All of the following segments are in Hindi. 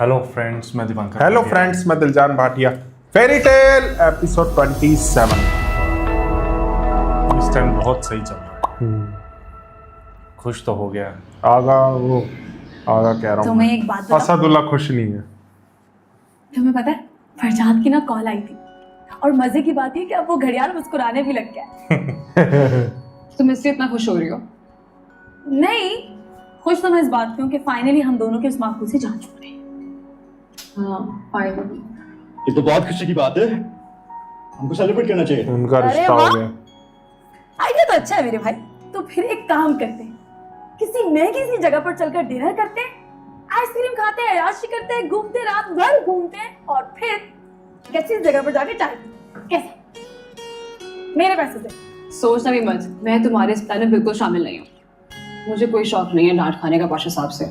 हेलो फ्रेंड्स, मैं दीपांकर। हेलो फ्रेंड्स, मैं Diljan Bhatia. Fairy tale episode 27। इस टाइम बहुत सही चल रहा है। खुश तो हो गया। आगा कह रहा हूँ। तुम्हें एक बात बताऊं? असदुल्ला खुश नहीं है। तुम्हें पता है फरजाद की ना कॉल आई थी और मजे की बात है कि अब वो घड़ियाल मुस्कुराने भी लग गया। तुम इससे इतना खुश हो रही हो? नहीं, खुश तो मैं इस बात की हूँ कि फाइनली हम दोनों के उस माकूल से जान छूट रहे हैं। हाँ, फाइनली। ये तो बहुत खुशी की बात है, हमको सेलिब्रेट करना चाहिए। उनका अरे रिश्ता हो वाह! गया। आइडिया तो अच्छा है मेरे भाई। तो फिर एक काम करते हैं, किसी महंगी सी जगह पर चलकर डिनर करते हैं, आइसक्रीम खाते हैं, अय्याशी करते हैं, घूमते रात भर घूमते हैं और फिर किसी जगह पर जाके चाय पीते हैं। कैसे? मेरे पैसे से। सोचना भी मत, मैं तुम्हारे इस प्लान में बिल्कुल शामिल नहीं हूँ। मुझे कोई शौक नहीं है डांट खाने का पाशा साहब से।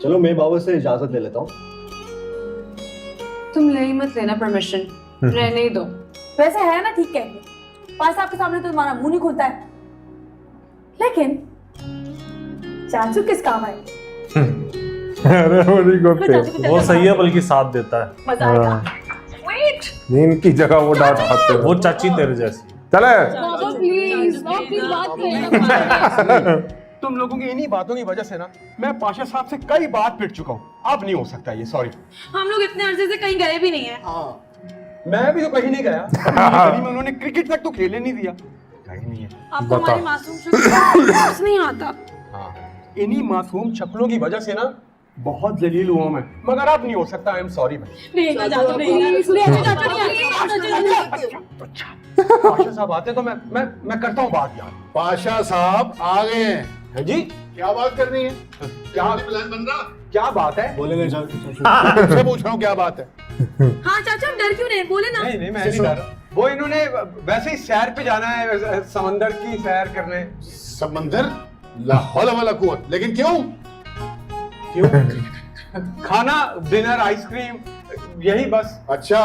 चलो मैं बाबा से इजाजत ले लेता हूँ। तुम ले ही मत लेना परमिशन, रहने ही दो। वैसे है ना, ठीक कहेंगे, पास आपके सामने तो तुम्हारा मुंह नहीं खुलता है, लेकिन चाचू किस काम आए? अरे वो सही है, बल्कि साथ देता है। मजा आएगा। वेट, इनकी जगह वो डांट खाते वो हो। चाची तेरे जैसी। चले प्लीज बात करो। तुम लोगों की इन्हीं बातों की वजह से ना मैं पाशा साहब से कई बार पिट चुका हूँ। अब नहीं हो सकता ये, सॉरी। हम लोग इतने अर्जे से कहीं गए भी नहीं है। मैं भी तो कहीं नहीं गया। गली में उन्होंने क्रिकेट तक तो खेलने नहीं दिया। कहीं नहीं है। आपको हमारी मासूम शक्ल नहीं आता। हाँ, इन्हीं मासूम शक्लों की वजह से ना बहुत जलील हुआ मैं, मगर अब नहीं हो सकता। आई एम सॉरी भाई। पाशा साहब आते तो मैं करता हूँ बात यार। पाशा साहब आ गए हैं। है जी, क्या बात करनी है? क्या प्लान बन रहा? क्या बात है? बोलेंगे तुमसे पूछ रहा हूँ क्या बात है? हाँ चाचा, आप डर क्यों नहीं? बोले ना। नहीं मैं नहीं डर रहा। वो इन्होंने वैसे ही सैर पे जाना है, समंदर की सैर करने। समंदर? ला हौल वला कुव्वत। लेकिन क्यों? क्यों? खाना, डिनर, आइसक्रीम, यही बस। अच्छा,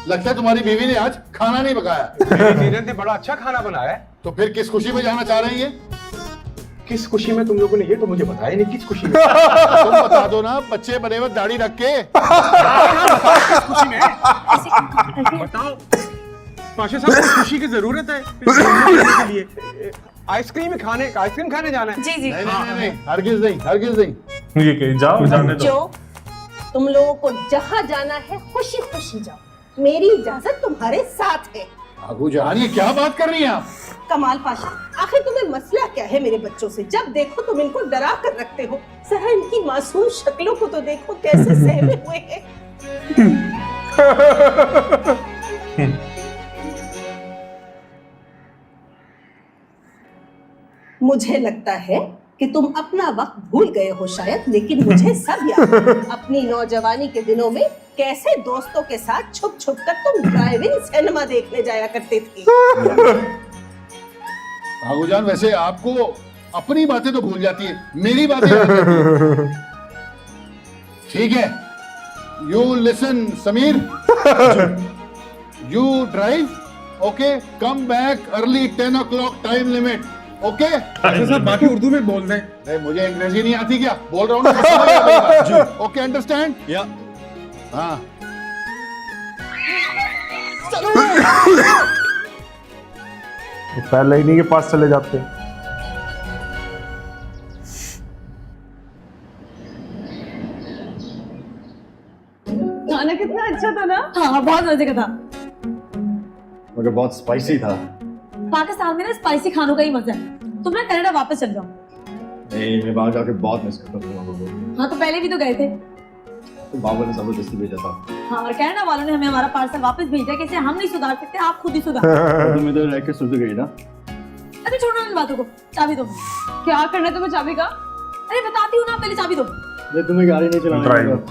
लगता है तुम्हारी बीवी ने आज खाना नहीं पकाया। मेरी जीनत ने बड़ा अच्छा खाना बनाया है। तो फिर किस खुशी में जाना चाह रही है? किस खुशी में? तुम लोगों ने ये तो मुझे बताया नहीं, किस खुशी में? तुम बता दो ना, बच्चे बने वक्त दाढ़ी रख के। किस खुशी में? बताओ पाशा साहब, किस खुशी की जरूरत है के लिए? आइसक्रीम खाने जाना है। जी जी। नहीं, हरगिज नहीं। ये कहीं जाओ, जाने दो। जो तुम लोगों को जहाँ जाना है खुशी खुशी जाओ, मेरी इजाजत तुम्हारे साथ है। आगू जान, ये क्या बात कर रही हैं आप? कमाल पाशा, आखिर तुम्हें मसला क्या है मेरे बच्चों से? जब देखो तुम इनको डरा कर रखते हो। जरा इनकी मासूम शक्लों को तो देखो, कैसे सहमे हुए हैं। मुझे लगता है कि तुम अपना वक्त भूल गए हो शायद, लेकिन मुझे सब याद है। अपनी नौजवानी के दिनों में कैसे दोस्तों के साथ छुप छुप कर तुम ड्राइविंग सिनेमा देखने जाया करते थे। आगू जान, वैसे आपको अपनी बातें तो भूल जाती है, मेरी बातें याद रहती हैं। ठीक है, you listen Sameer, you drive, okay, come back early 10 o'clock time limit, okay? Pasha साहब बाकी उर्दू में बोल रहे हैं। नहीं, मुझे अंग्रेजी नहीं आती क्या? बोल रहा हूँ ना, समझ आ गई बात। Okay, understand? या हाँ। पहले इन्हीं के पास चले जाते हैं। खाना कितना अच्छा था ना? हाँ, बहुत मजे का था। मगर बहुत स्पाइसी था। पाकिस्तान में ना स्पाइसी खानों का ही मजा है। तुम ना कनाडा वापस चल जाओ। नहीं, मैं वहाँ जाके बहुत मिस करता हूँ बाबा को। हाँ, तो पहले भी तो गए थे। तो बाबा ने जबरदस्ती भेजा था। हाँ, और कनाडा वालों ने हमें हमारा पार्सल वापस भेजा। कैसे हम नहीं सुधार सकते, आप खुद ही सुधार। तुम इधर रह के सुधर गई ना? अरे छोड़ो इन बातों को, चाबी दो। क्या करना है तुम्हें चाबी का? अरे बताती हूँ ना, पहले चाबी दो। मैं तुम्हें गाड़ी नहीं चलाने ड्राइव। दूंगा।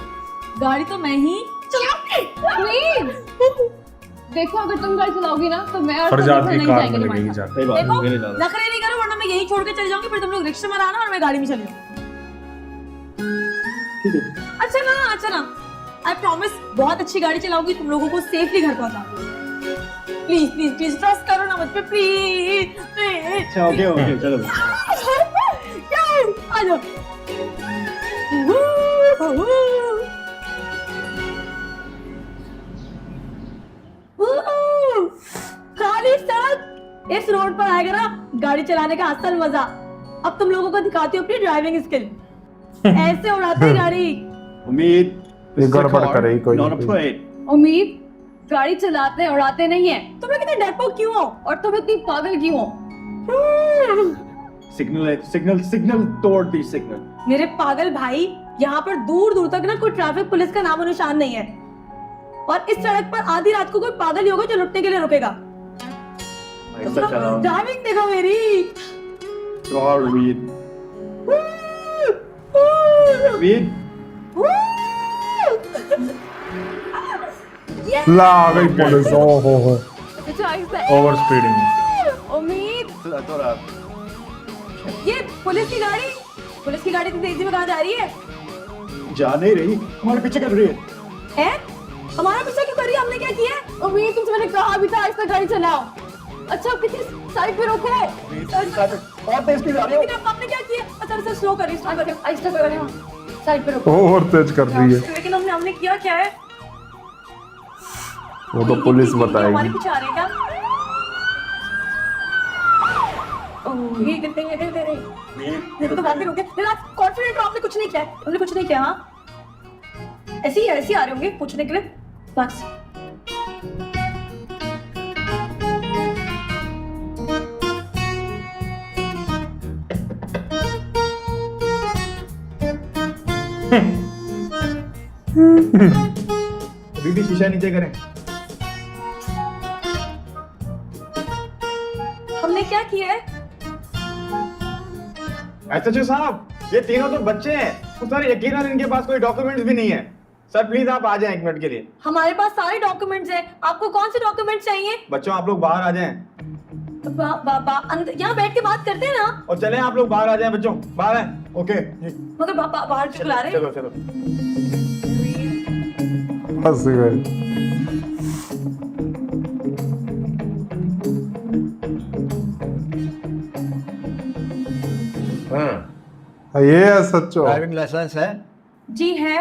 गाड़ी तो मैं ही चलाऊंगी। प्लीज देखो, अगर तुम गाड़ी चलाओगी ना तो मैं और फरजाद तुम की नहीं कार जाएंगे में तुम्हारे लगेगी साथ। जाके। सही बात है, देखो, मुझे नहीं जाना। नखरे नहीं करो वरना मैं यही छोड़ के चली जाऊंगी, फिर तुम लोग रिक्शे में आना और मैं गाड़ी में चली जाऊंगी। ठीक है। अच्छा ना, आई प्रॉमिस बहुत अच्छी गाड़ी चलाऊंगी, तुम लोगों को सेफली घर पहुंचाऊंगी। प्लीज प्लीज प्लीज ट्रस्ट करो ना मुझ पे, प्लीज प्लीज। अच्छा, ओके, चलो। क्या? आ जाओ। खाली सड़क, इस रोड पर आएगा ना गाड़ी चलाने का असल मजा। अब तुम लोगों को दिखाती हूँ अपनी ड्राइविंग स्किल। ऐसे उड़ाते हैं गाड़ी। उम्मीद ये गड़बड़ करे कोई नॉट अ प्लेन। उम्मीद गाड़ी चलाते उड़ाते नहीं है। तुम लोग इतने डरपोक क्यों हो? और तुम इतनी पागल क्यों हो? सिग्नल तोड़ दी सिग्नल। मेरे पागल भाई, यहाँ पर दूर दूर तक ना कोई ट्रैफिक पुलिस का नामो निशान नहीं है। और इस सड़क पर आधी रात को कोई पागल ही होगा जो लुटने के लिए रुकेगा। ऐसा चलाओ। ड्राइविंग देखो मेरी। और उम्मीद ला आ गई पुलिस। ओहो हो, ओवर स्पीडिंग। उम्मीद थोड़ा ये पुलिस की गाड़ी इतनी तेजी में कहाँ जा रही है? जा नहीं रही, हमारे पीछे कर रही है। हैं? हमारा पीछा क्यों कर रही है? हमने क्या किया है? उम्मीद तुमसे मैंने कहा भी था ऐसा गाड़ी चलाओ। अच्छा किसी साइड पे रोको। और तेज की जा रही हो। लेकिन अब हमने क्या किया? अच्छा सर स्लो करिए, ऐसा कर रहे हो, साइड पे रोको। ओवर तेज कर रही है। लेकिन हमने किया क्या है? वो तो पुलिस हमारे बताएगी। पीछे आ रहे हैं क्या? ये कितने ये तो गाड़ी रुके। कॉन्फिडेंट हो, आपने कुछ नहीं किया है। हमने कुछ नहीं किया। हाँ ऐसे ही आ रहे होंगे पूछने के लिए बस। अभी भी शीशा नीचे करें। हमने क्या किया है? एसएचओ साहब, ये तीनों तो बच्चे हैं तो सर यकीनन इनके पास कोई डॉक्यूमेंट्स भी नहीं है। सर प्लीज आप आ जाएं 1 मिनट के लिए। हमारे पास सारे डॉक्यूमेंट्स हैं। आपको कौन से डॉक्यूमेंट्स चाहिए? बच्चों आप लोग बाहर आ जाएं यहाँ बैठ के बात करते हैं ना। और चलें आप लोग बाहर आ जाएं। बच्चों बाहर आए। ओके मगर बाहर क्यों बुला रहे हैं? चलो चलो। फंस गए। ये है सच्चो। ड्राइविंग लाइसेंस है? जी है।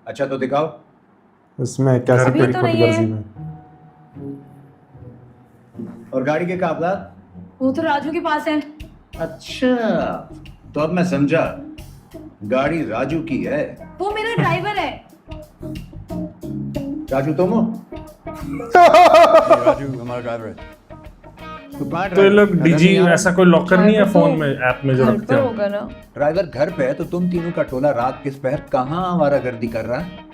अच्छा तो दिखाओ। इसमें कैसे अभी तेरी तो खुद नहीं है। गर्जी में। और गाड़ी के कागजात? वो तो राजू के पास है। अच्छा तो अब मैं समझा, गाड़ी राजू की है। वो मेरा ड्राइवर है। राजू तुम हो? राजू हमारा ड्राइवर है। तो ये लोग डीजी ऐसा कोई लॉकर नहीं है फोन में, ऐप में जो रखते हो? होगा ना। ड्राइवर घर पे है तो तुम तीनों का टोला रात किस पहर कहाँ आवारागर्दी कर रहा है?